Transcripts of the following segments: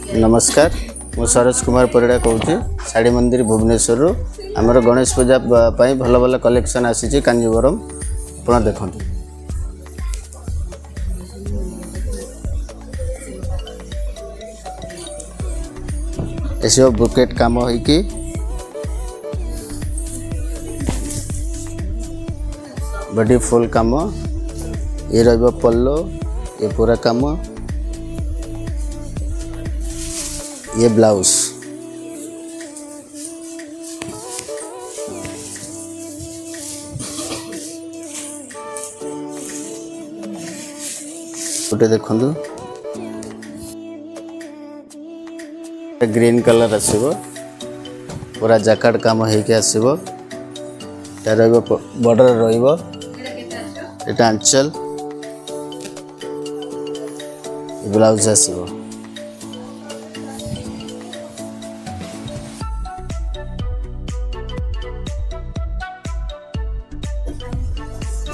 नमस्कार मु सरोज कुमार परिड़ा कहूँ साड़ी मंदिर भुवनेश्वर आमर गणेश पूजा पाई भल भल कलेक्शन आसी कांजीवरम आप देखते एसब बुकेट काम होइकी बॉडी फुल काम ये रहिबो पल्लो ये पूरा काम ये ब्लाउज गोटे देखु ग्रीन कलर आसो पूरा जैकेट काम होके आसो बॉर्डर रहिबो एटा आंचल ब्लाउज आसो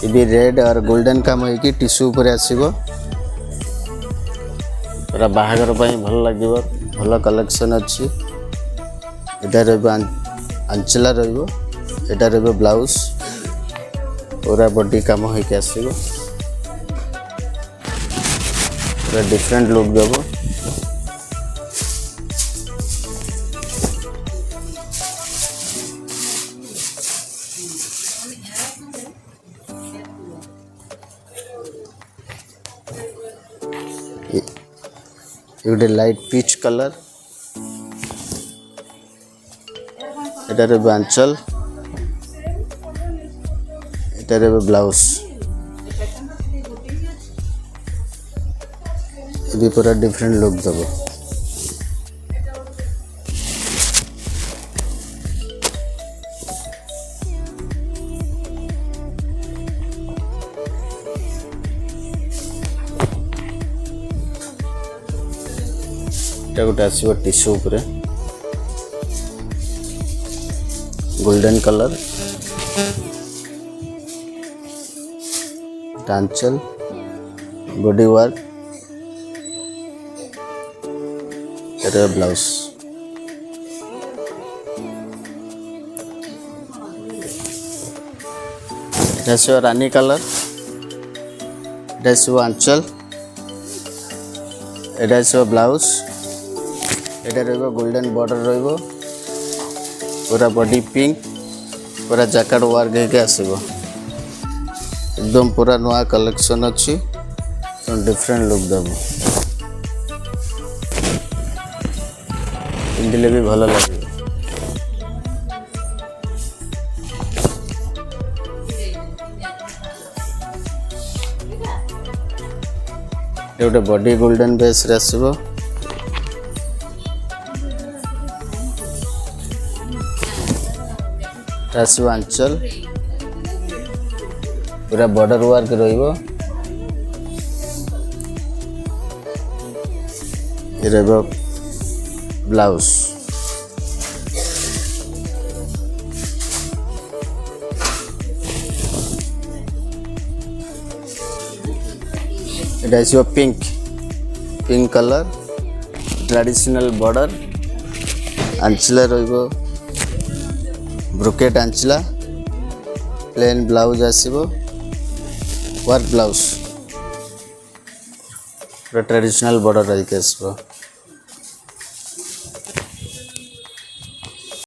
ये रेड और गोल्डन काम होगी टिश्यू पर आसो पूरा बाहागर भल लगे भल कलेक्शन अच्छी यहाँ आंचला रहा ब्लाउज पूरा बॉडी काम होके आसो पूरा डिफरेंट लुक देव ये लाइट पीच कलर एटार आंचल एटार ब्लाउज ये पूरा डिफरेंट लुक देव गोटे आसो टिश्यू उपरे गोल्डन कलर आंचल बॉडी वर्क ब्लाउज आसो रानी कलर आसो आंचल एटा आसो ब्लाउज एटा रहिबो गोल्डन बॉर्डर रहिबो पूरा बॉडी पिंक पूरा जैकेट वर्क होके आसो एकदम पूरा नया कलेक्शन अच्छी डिफरेंट लुक देव पिंधिले भी भल लगे गोटे बॉडी गोल्डन बेस रे आसो आसो आंचल पूरा बॉर्डर वर्क रहिबो ये रहिबो ब्लाउज एटा आसो pink colour traditional border Anchala रहिबो ब्रोकेट आंचला प्लेन ब्लाउज आसो वर्क ब्लाउज ट्रेडिशनल बॉर्डर रही आसो।